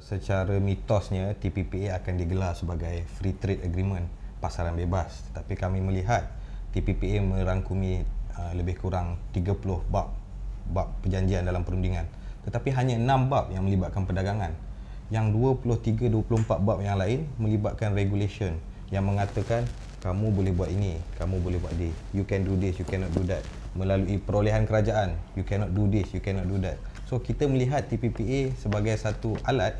Secara mitosnya, TPPA akan digelar sebagai Free Trade Agreement, pasaran bebas. Tetapi kami melihat TPPA merangkumi lebih kurang 30 bab perjanjian dalam perundingan. Tetapi hanya 6 bab yang melibatkan perdagangan. Yang 23-24 bab yang lain melibatkan regulation yang mengatakan kamu boleh buat ini, kamu boleh buat ini. You can do this, you cannot do that. Melalui perolehan kerajaan, you cannot do this, you cannot do that. So kita melihat TPPA sebagai satu alat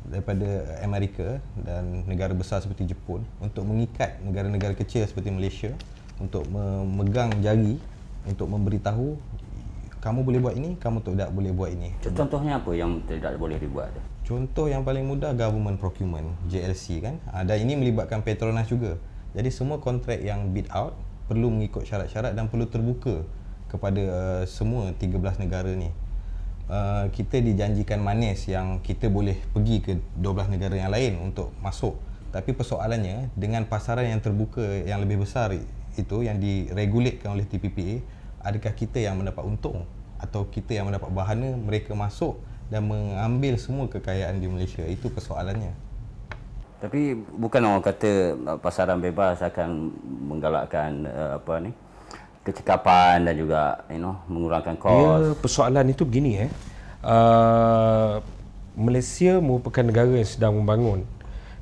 daripada Amerika dan negara besar seperti Jepun untuk mengikat negara-negara kecil seperti Malaysia untuk memegang jari untuk memberitahu kamu boleh buat ini, kamu tidak boleh buat ini. Contohnya apa yang tidak boleh dibuat? Contoh yang paling mudah, government procurement, JLC kan. Dan ini melibatkan Petronas juga. Jadi semua kontrak yang bid out perlu mengikut syarat-syarat dan perlu terbuka kepada semua 13 negara ni. Kita dijanjikan manis yang kita boleh pergi ke 12 negara yang lain untuk masuk. Tapi persoalannya dengan pasaran yang terbuka yang lebih besar itu yang diregulatekan oleh TPPA, adakah kita yang mendapat untung atau kita yang mendapat bahana mereka masuk dan mengambil semua kekayaan di Malaysia? Itu persoalannya. Tapi bukan orang kata pasaran bebas akan menggalakkan kecekapan dan juga mengurangkan kos. Ya, persoalan itu begini Malaysia merupakan negara yang sedang membangun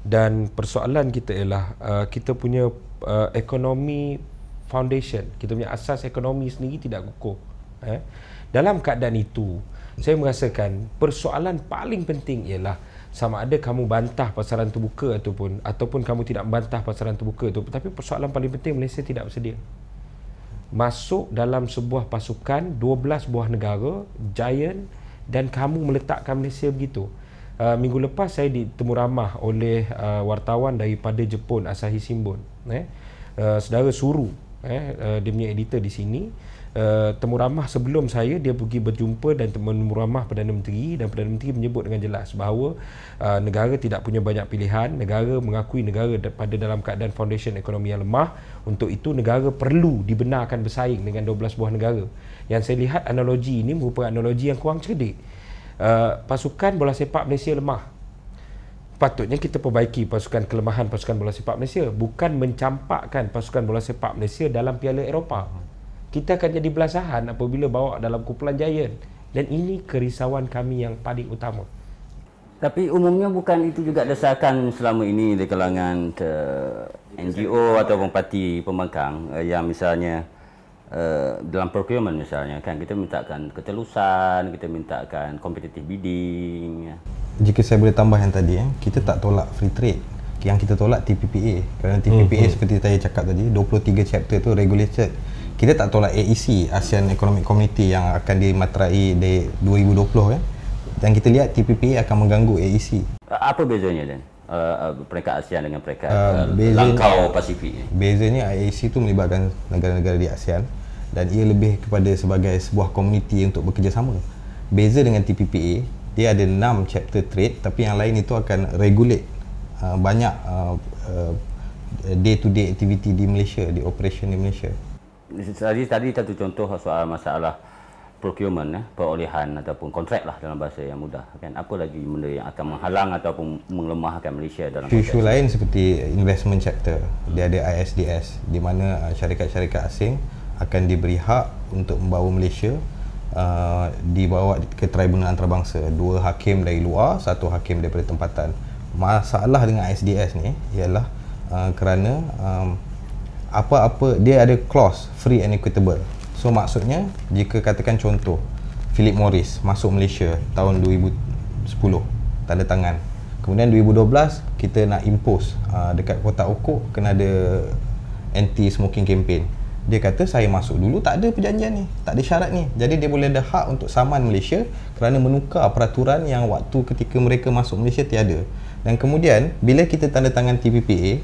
dan persoalan kita ialah kita punya ekonomi foundation, kita punya asas ekonomi sendiri tidak kukuh. Dalam keadaan itu, saya merasakan persoalan paling penting ialah sama ada kamu bantah pasaran terbuka ataupun kamu tidak membantah pasaran terbuka itu. Tapi persoalan paling penting, Malaysia tidak bersedia masuk dalam sebuah pasukan 12 buah negara giant dan kamu meletakkan Malaysia begitu. Minggu lepas saya ditemu ramah oleh wartawan daripada Jepun, Asahi Shimbun, saudara Suru, dia punya editor di sini. Temu ramah sebelum saya, dia pergi berjumpa dan temu ramah Perdana Menteri, dan Perdana Menteri menyebut dengan jelas bahawa negara tidak punya banyak pilihan, negara mengakui negara pada dalam keadaan foundation ekonomi yang lemah. Untuk itu negara perlu dibenarkan bersaing dengan 12 buah negara. Yang saya lihat analogi ini merupakan analogi yang kurang cerdik. Pasukan bola sepak Malaysia lemah, patutnya kita perbaiki kelemahan pasukan bola sepak Malaysia, bukan mencampakkan pasukan bola sepak Malaysia dalam Piala Eropah. Kita akan jadi belasahan apabila bawa dalam kumpulan giant, dan ini kerisauan kami yang paling utama. Tapi umumnya bukan itu juga desakan selama ini di kalangan NGO ataupun parti pembangkang yang misalnya dalam procurement misalnya kan kita mintakan ketelusan, kita mintakan competitive bidding. Jika saya boleh tambah yang tadi, kita tak tolak free trade. Yang kita tolak TPPA. Kerana TPPA seperti saya cakap tadi, 23 chapter tu regulated. Kita tak tolak AEC, ASEAN Economic Community, yang akan dimaterai di 2020 kan. Dan kita lihat TPPA akan mengganggu AEC. Apa bezanya dan peringkat ASEAN dengan peringkat Langkau Pasifik? Bezanya AEC tu melibatkan negara-negara di ASEAN dan ia lebih kepada sebagai sebuah komuniti untuk bekerjasama. Beza dengan TPPA, dia ada 6 chapter trade, tapi yang lain itu akan regulate banyak day-to-day activity di Malaysia, di operation di Malaysia. Tadi satu contoh soal masalah procurement, perolehan ataupun kontrak lah dalam bahasa yang mudah kan. Apa lagi benda yang akan menghalang ataupun melemahkan Malaysia dalam isu lain seperti investment chapter. Dia ada ISDS di mana syarikat-syarikat asing akan diberi hak untuk membawa Malaysia dibawa ke tribunal antarabangsa, 2 hakim dari luar, 1 hakim daripada tempatan. Masalah dengan ISDS ni ialah kerana apa-apa dia ada clause free and equitable. So maksudnya jika katakan contoh Philip Morris masuk Malaysia tahun 2010 tanda tangan, kemudian 2012 kita nak impose dekat Kotak Okok kena ada anti smoking campaign. Dia kata saya masuk dulu tak ada perjanjian ni, tak ada syarat ni, jadi dia boleh ada hak untuk saman Malaysia kerana menukar peraturan yang waktu ketika mereka masuk Malaysia tiada. Dan kemudian bila kita tanda tangan TPPA,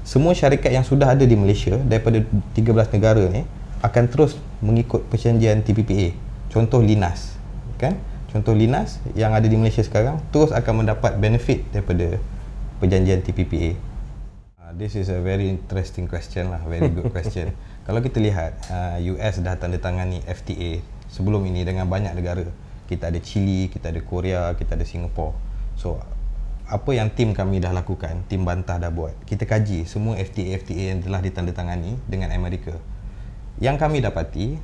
semua syarikat yang sudah ada di Malaysia daripada 13 negara ni akan terus mengikut perjanjian TPPA. Contoh Linas kan? Contoh Linas yang ada di Malaysia sekarang terus akan mendapat benefit daripada perjanjian TPPA. This is a very interesting question lah, very good question. Kalau kita lihat US dah tanda tangani FTA sebelum ini dengan banyak negara. Kita ada Chile, kita ada Korea, kita ada Singapore. So apa yang tim kami dah lakukan, tim bantah dah buat, kita kaji semua FTA yang telah ditandatangani dengan Amerika. Yang kami dapati,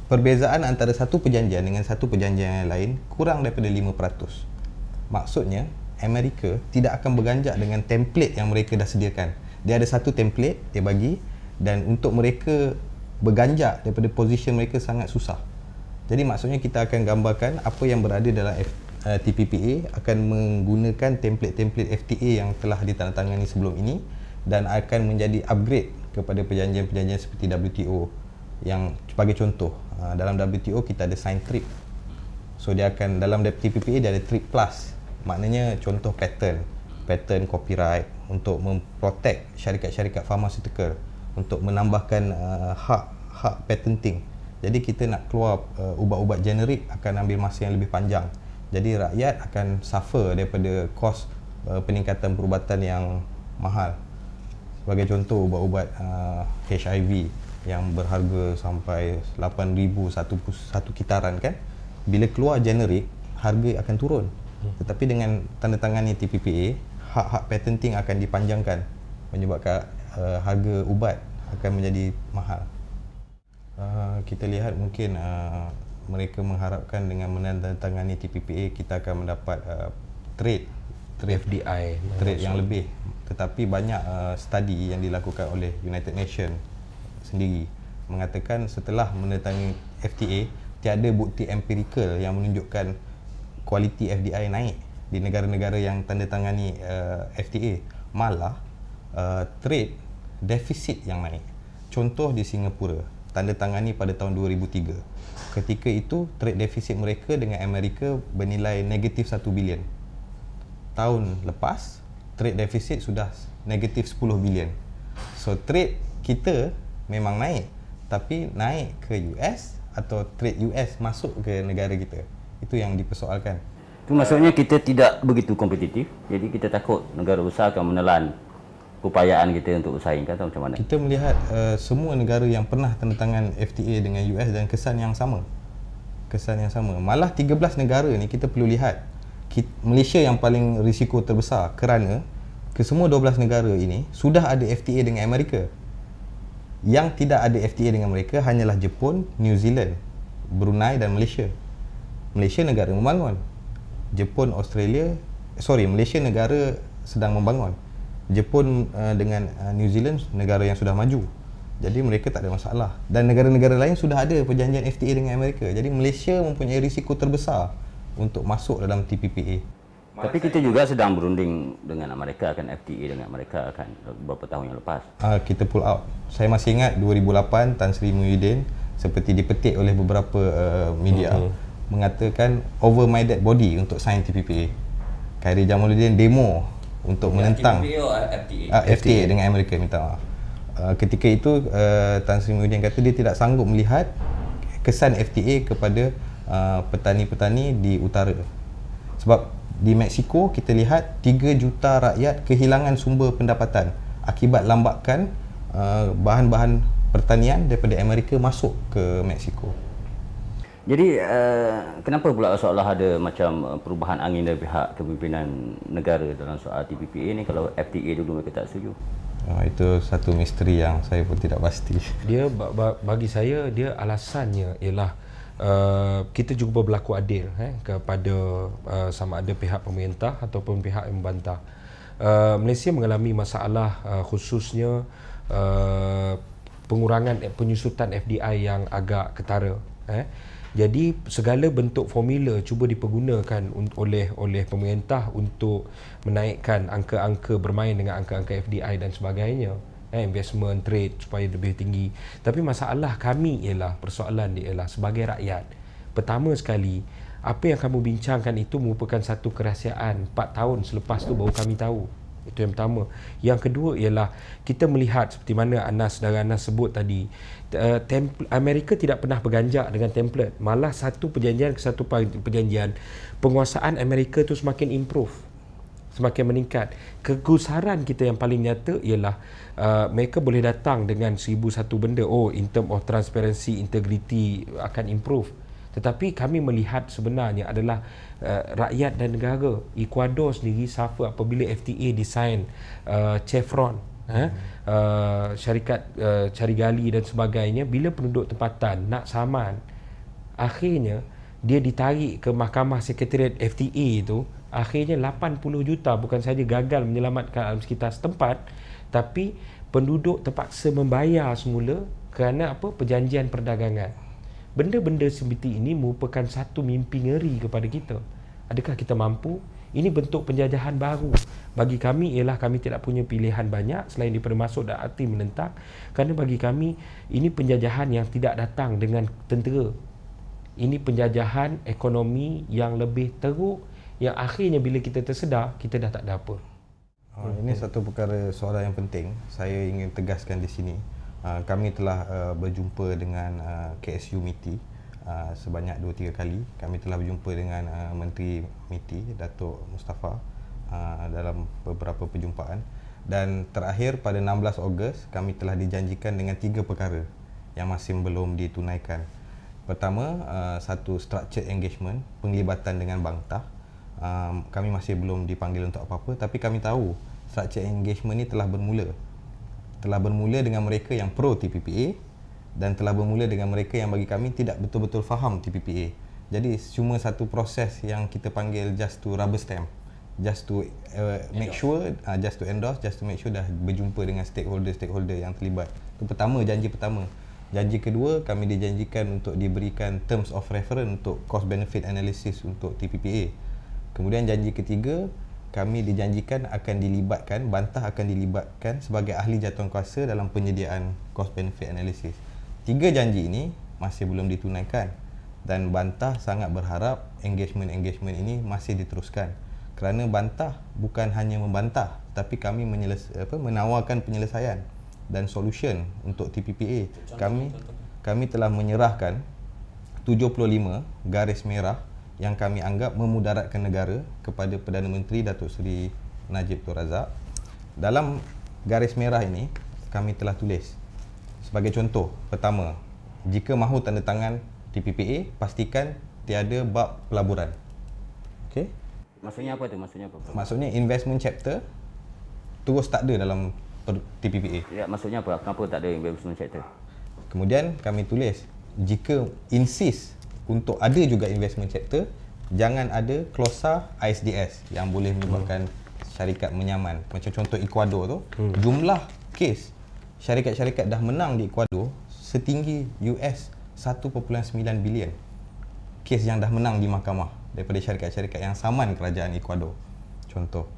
perbezaan antara satu perjanjian dengan satu perjanjian yang lain kurang daripada 5%. Maksudnya, Amerika tidak akan berganjak dengan template yang mereka dah sediakan. Dia ada satu template dia bagi, dan untuk mereka berganjak daripada position mereka sangat susah. Jadi maksudnya kita akan gambarkan apa yang berada dalam TPPA akan menggunakan template-template FTA yang telah ditandatangani sebelum ini dan akan menjadi upgrade kepada perjanjian-perjanjian seperti WTO. Yang sebagai contoh, dalam WTO kita ada sign TRIP. So dia akan, dalam TPPA dia ada TRIP plus. Maknanya contoh patent copyright untuk memprotect syarikat-syarikat pharmaceutical, untuk menambahkan hak patenting. Jadi kita nak keluar ubat-ubat generik akan ambil masa yang lebih panjang. Jadi rakyat akan suffer daripada kos peningkatan perubatan yang mahal. Sebagai contoh, ubat-ubat HIV yang berharga sampai 8,000 satu kitaran kan. Bila keluar generik, harga akan turun. Tetapi dengan tanda tangannya TPPA, hak-hak patenting akan dipanjangkan, menyebabkan harga ubat akan menjadi mahal. Kita lihat mungkin mereka mengharapkan dengan menandatangani TPPA kita akan mendapat trade FDI yang lebih. Tetapi banyak studi yang dilakukan oleh United Nations sendiri mengatakan setelah menandatangani FTA, tiada bukti empirikal yang menunjukkan kualiti FDI naik di negara-negara yang tandatangani FTA. Malah trade defisit yang naik. Contoh di Singapura, tandatangani pada tahun 2003. Ketika itu trade deficit mereka dengan Amerika bernilai negatif 1 bilion. Tahun lepas trade deficit sudah negatif 10 bilion. So trade kita memang naik, tapi naik ke US atau trade US masuk ke negara kita, itu yang dipersoalkan. Itu maksudnya kita tidak begitu kompetitif, jadi kita takut negara besar akan menelan upayaan kita untuk bersaing, atau macam mana? Kita melihat semua negara yang pernah tanda tangan FTA dengan US dan kesan yang sama. Malah 13 negara ni kita perlu lihat. Malaysia yang paling risiko terbesar kerana kesemua 12 negara ini sudah ada FTA dengan Amerika. Yang tidak ada FTA dengan mereka hanyalah Jepun, New Zealand, Brunei dan Malaysia. Malaysia negara membangun. Malaysia negara sedang membangun. Jepun dengan New Zealand negara yang sudah maju. Jadi mereka tak ada masalah. Dan negara-negara lain sudah ada perjanjian FTA dengan Amerika. Jadi Malaysia mempunyai risiko terbesar untuk masuk dalam TPPA. Tapi kita juga sedang berunding dengan Amerika, akan FTA dengan Amerika akan beberapa tahun yang lepas. Kita pull out. Saya masih ingat 2008 Tan Sri Muhyiddin seperti dipetik oleh beberapa media mengatakan over my dead body untuk sign TPPA. Khairi Jamaluddin demo untuk menentang FTA dengan Amerika, minta maaf. Ketika itu Tan Sri Muhyiddin kata dia tidak sanggup melihat kesan FTA kepada petani-petani di utara. Sebab di Mexico kita lihat 3 juta rakyat kehilangan sumber pendapatan akibat lambakan bahan-bahan pertanian daripada Amerika masuk ke Mexico. Jadi kenapa pula seolah ada macam perubahan angin dari pihak kepimpinan negara dalam soal TPPA ni kalau FTA dulu mereka tak setuju? Itu satu misteri yang saya pun tidak pasti. Dia bagi saya dia alasannya ialah kita juga berlaku adil kepada sama ada pihak pemerintah ataupun pihak yang membantah. Malaysia mengalami masalah khususnya pengurangan penyusutan FDI yang agak ketara. Jadi segala bentuk formula cuba dipergunakan oleh pemerintah untuk menaikkan angka-angka, bermain dengan angka-angka FDI dan sebagainya, investment trade supaya lebih tinggi. Tapi masalah kami ialah, persoalan dia ialah sebagai rakyat, pertama sekali apa yang kamu bincangkan itu merupakan satu kerahsiaan 4 tahun selepas tu baru kami tahu. Itu yang pertama. Yang kedua ialah kita melihat seperti mana saudara Anas sebut tadi, Amerika tidak pernah berganjak dengan template. Malah satu perjanjian ke satu perjanjian, penguasaan Amerika itu semakin improve, semakin meningkat. Kegusaran kita yang paling nyata ialah mereka boleh datang dengan 1001 benda. In term of transparency, integrity akan improve. Tetapi kami melihat sebenarnya adalah rakyat dan negara. Ecuador sendiri suffer apabila FTA design Chevron, syarikat cari gali dan sebagainya. Bila penduduk tempatan nak saman, akhirnya dia ditarik ke Mahkamah Sekretariat FTA itu. Akhirnya 80 juta bukan saja gagal menyelamatkan alam sekitar setempat, tapi penduduk terpaksa membayar semula kerana apa? Perjanjian perdagangan. Benda-benda seperti ini merupakan satu mimpi ngeri kepada kita. Adakah kita mampu? Ini bentuk penjajahan baru. Bagi kami ialah kami tidak punya pilihan banyak selain daripada masuk dan aktif menentang. Kerana bagi kami ini penjajahan yang tidak datang dengan tentera. Ini penjajahan ekonomi yang lebih teruk, yang akhirnya bila kita tersedar, kita dah tak ada apa. Ini satu perkara soalan yang penting. Saya ingin tegaskan di sini. Kami telah berjumpa dengan KSU MITI sebanyak 2-3 kali. Kami telah berjumpa dengan Menteri MITI, Datuk Mustafa, dalam beberapa perjumpaan. Dan terakhir pada 16 Ogos, kami telah dijanjikan dengan 3 perkara yang masih belum ditunaikan. Pertama, satu structured engagement, penglibatan dengan Bangtah. Kami masih belum dipanggil untuk apa-apa, tapi kami tahu structured engagement ni telah bermula dengan mereka yang pro TPPA dan telah bermula dengan mereka yang bagi kami tidak betul-betul faham TPPA. Jadi cuma satu proses yang kita panggil just to rubber stamp, just to make sure, just to endorse, just to make sure dah berjumpa dengan stakeholder yang terlibat. Itu pertama, janji pertama. Janji kedua, kami dijanjikan untuk diberikan terms of reference untuk cost benefit analysis untuk TPPA. Kemudian janji ketiga, kami dijanjikan akan dilibatkan, Bantah akan dilibatkan sebagai ahli jawatankuasa dalam penyediaan cost benefit analysis. 3 janji ini masih belum ditunaikan dan Bantah sangat berharap engagement ini masih diteruskan. Kerana Bantah bukan hanya membantah, tapi kami menawarkan penyelesaian dan solution untuk TPPA. Kami telah menyerahkan 75 garis merah yang kami anggap memudaratkan negara kepada Perdana Menteri Datuk Seri Najib Tun Razak. Dalam garis merah ini kami telah tulis sebagai contoh, pertama, jika mahu tanda tangan TPPA, pastikan tiada bab pelaburan. Okey? Maksudnya apa tu? Maksudnya investment chapter terus tak ada dalam TPPA. Ya, maksudnya apa? Kenapa tak ada investment chapter? Kemudian kami tulis, jika insist untuk ada juga investment chapter, jangan ada klausa ISDS yang boleh menyebabkan syarikat menyaman. Macam contoh Ecuador tu, jumlah kes syarikat-syarikat dah menang di Ecuador setinggi US 1.9 bilion. Kes yang dah menang di mahkamah daripada syarikat-syarikat yang saman kerajaan Ecuador. Contoh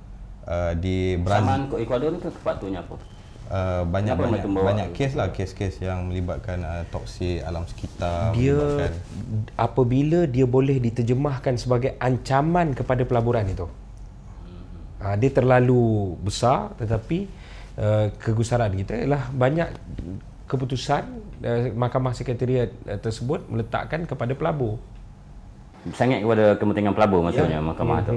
di Brazil. Saman Ecuador ni sepatutnya apa? Banyak kes yang melibatkan toksik alam sekitar. Dia apabila dia boleh diterjemahkan sebagai ancaman kepada pelaburan itu. Dia terlalu besar, tetapi kegusaran kita ialah banyak keputusan Mahkamah Sekretariat tersebut meletakkan kepada pelabur. Sangat kepada kepentingan pelabur maksudnya mahkamah tu.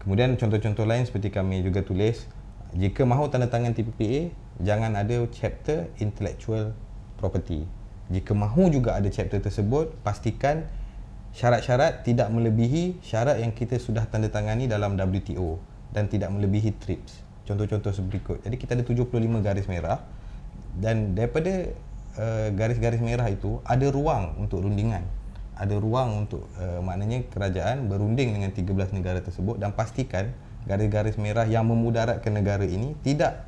Kemudian contoh-contoh lain seperti kami juga tulis, jika mahu tanda tangan TPPA, jangan ada chapter intellectual property. Jika mahu juga ada chapter tersebut, pastikan syarat-syarat tidak melebihi syarat yang kita sudah tanda tangani dalam WTO dan tidak melebihi TRIPS. Contoh-contoh seberikut. Jadi kita ada 75 garis merah dan daripada garis-garis merah itu ada ruang untuk rundingan. Ada ruang untuk maknanya kerajaan berunding dengan 13 negara tersebut dan pastikan garis-garis merah yang memudaratkan negara ini tidak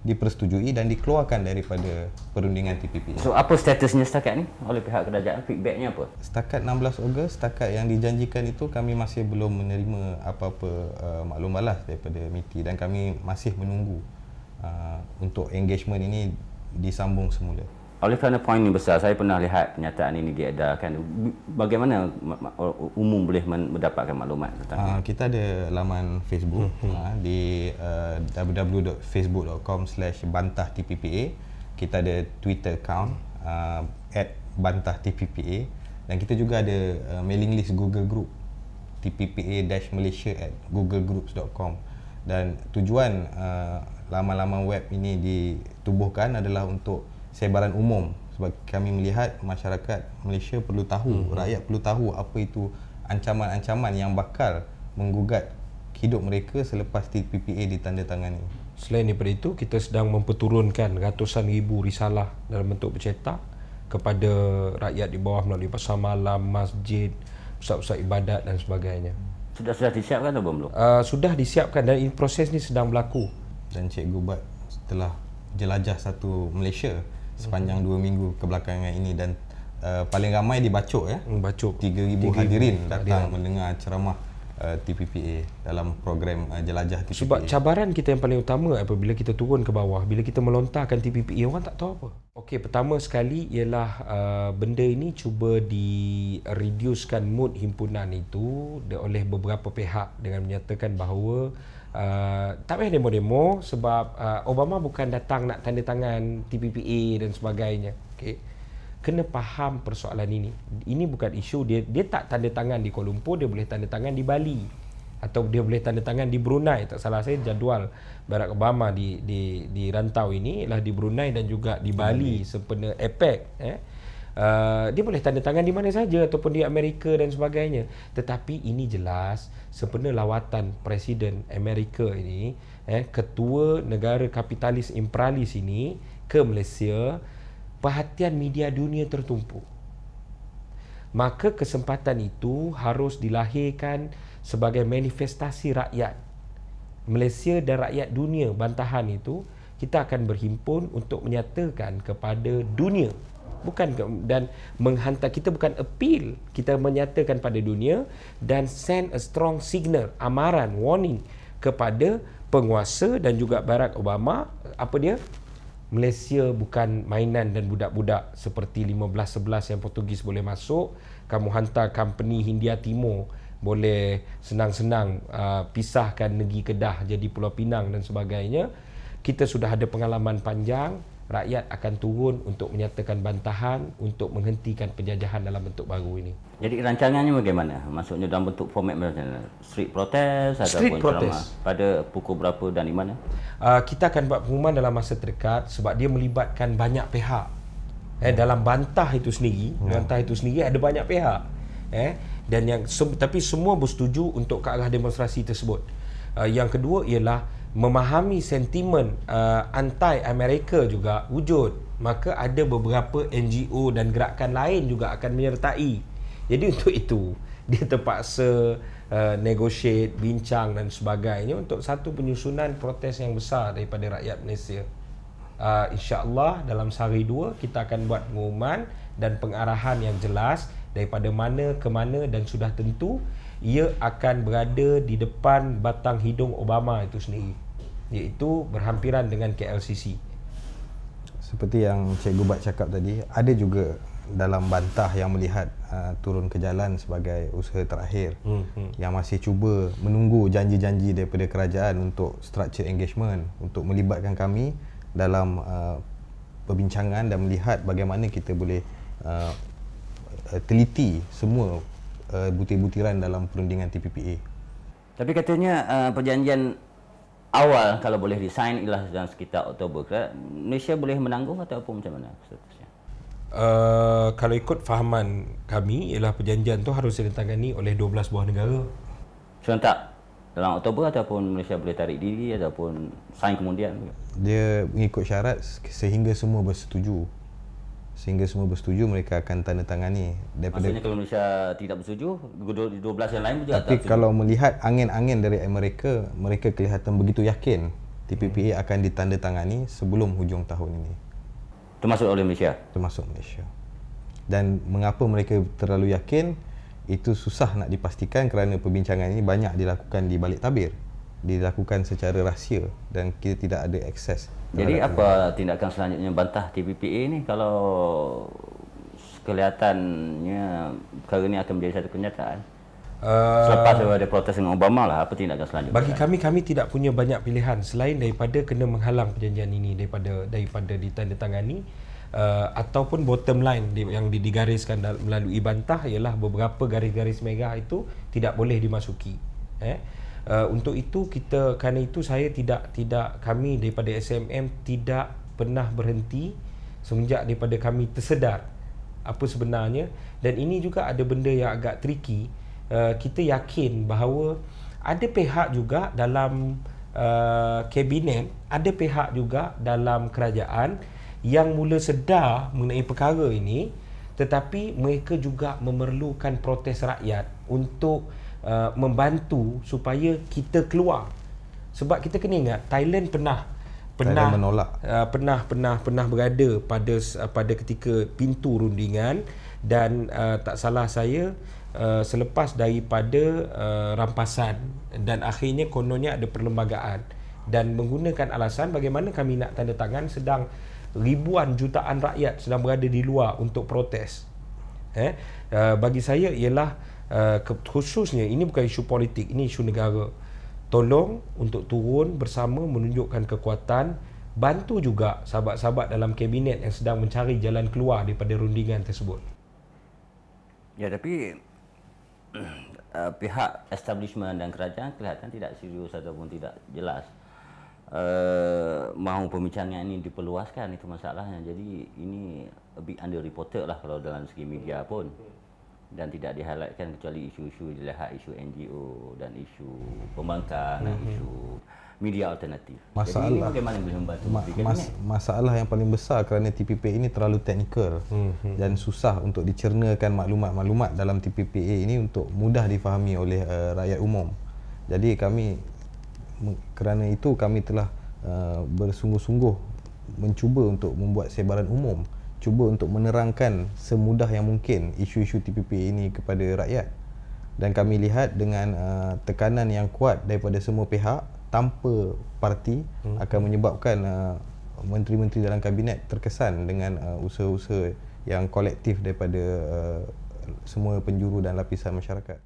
dipersetujui dan dikeluarkan daripada perundingan TPP. So apa statusnya setakat ni oleh pihak kerajaan? Feedbacknya apa? Setakat 16 Ogos, setakat yang dijanjikan itu kami masih belum menerima apa-apa maklum balas daripada MITI dan kami masih menunggu untuk engagement ini disambung semula. Oleh kerana poin ini besar, saya pernah lihat kenyataan ini diedarkan. Bagaimana umum boleh mendapatkan maklumat tentang kita ada laman Facebook di www.facebook.com/bantahtppa. Kita ada Twitter account @bantahtppa dan kita juga ada mailing list Google Group tppa-malaysia@googlegroups.com. Dan tujuan laman-laman web ini ditubuhkan adalah untuk sebaran umum Sebab kami melihat masyarakat Malaysia perlu tahu, rakyat perlu tahu apa itu ancaman-ancaman yang bakal menggugat hidup mereka selepas TPPA ditandatangani. Selain daripada itu, kita sedang memperturunkan ratusan ribu risalah dalam bentuk bercetak kepada rakyat di bawah melalui pasar malam, masjid, pusat-pusat ibadat dan sebagainya. Sudah disiapkan atau belum? Sudah disiapkan dan proses ni sedang berlaku. Dan Cik Gubat telah jelajah satu Malaysia sepanjang 2 minggu kebelakangan ini dan paling ramai di Bacok Bacok 3,000 hadirin datang mendengar ceramah TPPA dalam program jelajah TPPA. Sebab cabaran kita yang paling utama apabila kita turun ke bawah, bila kita melontarkan TPPA, orang tak tahu apa. Okey, pertama sekali ialah benda ini cuba di-reducekan mood himpunan itu oleh beberapa pihak dengan menyatakan bahawa tak payah demo-demo sebab Obama bukan datang nak tanda tangan TPPA dan sebagainya. Okey. Kena faham persoalan ini. Ini bukan isu dia tak tanda tangan di Kuala Lumpur, dia boleh tanda tangan di Bali atau dia boleh tanda tangan di Brunei. Tak salah saya jadual Barack Obama di rantau ini ialah di Brunei dan juga di Bali sempena APEC. Dia boleh tanda tangan di mana saja ataupun di Amerika dan sebagainya. Tetapi ini jelas sempena lawatan Presiden Amerika ini, ketua negara kapitalis imperialis ini ke Malaysia, perhatian media dunia tertumpu. Maka kesempatan itu harus dilahirkan sebagai manifestasi rakyat Malaysia dan rakyat dunia. Bantahan itu kita akan berhimpun untuk menyatakan kepada dunia, dan menghantar, kita bukan appeal, kita menyatakan pada dunia dan send a strong signal, amaran, warning kepada penguasa dan juga Barack Obama. Apa dia? Malaysia bukan mainan dan budak-budak seperti 15-11 yang Portugis boleh masuk. Kamu hantar company Hindia Timur boleh senang-senang pisahkan negeri Kedah jadi Pulau Pinang dan sebagainya. Kita sudah ada pengalaman panjang. Rakyat akan turun untuk menyatakan bantahan untuk menghentikan penjajahan dalam bentuk baru ini. Jadi rancangannya bagaimana? Maksudnya dalam bentuk format macam mana? Street protest ataupun ceramah? Pada pukul berapa dan di mana? Kita akan buat pengumuman dalam masa terdekat sebab dia melibatkan banyak pihak. Dalam bantah itu sendiri, ada banyak pihak. Dan tapi semua bersetuju untuk ke arah demonstrasi tersebut. Yang kedua ialah memahami sentimen anti-Amerika juga wujud. Maka ada beberapa NGO dan gerakan lain juga akan menyertai. Jadi untuk itu dia terpaksa negotiate, bincang dan sebagainya untuk satu penyusunan protes yang besar daripada rakyat Malaysia. InsyaAllah dalam sehari dua kita akan buat pengumuman dan pengarahan yang jelas daripada mana ke mana, dan sudah tentu ia akan berada di depan batang hidung Obama itu sendiri, iaitu berhampiran dengan KLCC. Seperti yang Cik Gubat cakap tadi, ada juga dalam bantah yang melihat turun ke jalan sebagai usaha terakhir, yang masih cuba menunggu janji-janji daripada kerajaan untuk structure engagement, untuk melibatkan kami dalam perbincangan dan melihat bagaimana kita boleh teliti semua butir-butiran dalam perundingan TPPA. Tapi katanya perjanjian awal kalau boleh disign ialah dalam sekitar Oktober. Malaysia boleh menanggung ataupun macam mana seterusnya? Kalau ikut fahaman kami ialah perjanjian tu harus ditandatangani oleh 12 buah negara. Serentak dalam Oktober ataupun Malaysia boleh tarik diri ataupun sign kemudian? Dia mengikut syarat sehingga semua bersetuju. Mereka akan tanda tangani. Maksudnya kalau Malaysia tidak bersetuju, 12 yang lain juga tapi tak kalau melihat angin-angin dari Amerika, mereka kelihatan begitu yakin TPPA akan ditandatangani sebelum hujung tahun ini. Termasuk oleh Malaysia? Termasuk Malaysia. Dan mengapa mereka terlalu yakin, itu susah nak dipastikan kerana perbincangan ini banyak dilakukan di balik tabir, dilakukan secara rahsia dan kita tidak ada akses. Jadi apa tindakan selanjutnya bantah TPPA ni kalau kelihatannya perkara ni akan menjadi satu kenyataan? Selepas ada protes dengan Obama lah, apa tindakan selanjutnya? Bagi kami tidak punya banyak pilihan selain daripada kena menghalang perjanjian ini daripada ditandatangani, ataupun bottom line yang digariskan melalui bantah ialah beberapa garis-garis merah itu tidak boleh dimasuki. Untuk itu kami daripada SMM tidak pernah berhenti semenjak daripada kami tersedar apa sebenarnya, dan ini juga ada benda yang agak tricky. Kita yakin bahawa ada pihak juga dalam kabinet, ada pihak juga dalam kerajaan yang mula sedar mengenai perkara ini, tetapi mereka juga memerlukan protes rakyat untuk membantu supaya kita keluar. Sebab kita kena ingat Thailand pernah menolak. Pernah berada pada ketika pintu rundingan, dan tak salah saya selepas daripada rampasan, dan akhirnya kononnya ada perlembagaan, dan menggunakan alasan bagaimana kami nak tanda tangan sedang ribuan jutaan rakyat sedang berada di luar untuk protes. Bagi saya ialah khususnya ini bukan isu politik, ini isu negara. Tolong untuk turun bersama, menunjukkan kekuatan, bantu juga sahabat-sahabat dalam kabinet yang sedang mencari jalan keluar daripada rundingan tersebut. Ya, tapi pihak establishment dan kerajaan kelihatan tidak serius ataupun tidak jelas mahu pembincangan ini diperluaskan, itu masalahnya. Jadi ini a bit underreported lah kalau dalam segi media pun, dan tidak di-highlightkan kecuali isu-isu dilihat isu NGO dan isu pembangkang dan isu media alternatif. Jadi ini bagaimana boleh membantu masalah yang paling besar kerana TPPA ini terlalu teknikal dan susah untuk dicernakan maklumat-maklumat dalam TPPA ini untuk mudah difahami oleh rakyat umum. Jadi kerana itu kami telah bersungguh-sungguh mencuba untuk membuat sebaran umum, cuba untuk menerangkan semudah yang mungkin isu-isu TPPA ini kepada rakyat. Dan kami lihat dengan tekanan yang kuat daripada semua pihak tanpa parti akan menyebabkan menteri-menteri dalam kabinet terkesan dengan usaha-usaha yang kolektif daripada semua penjuru dan lapisan masyarakat.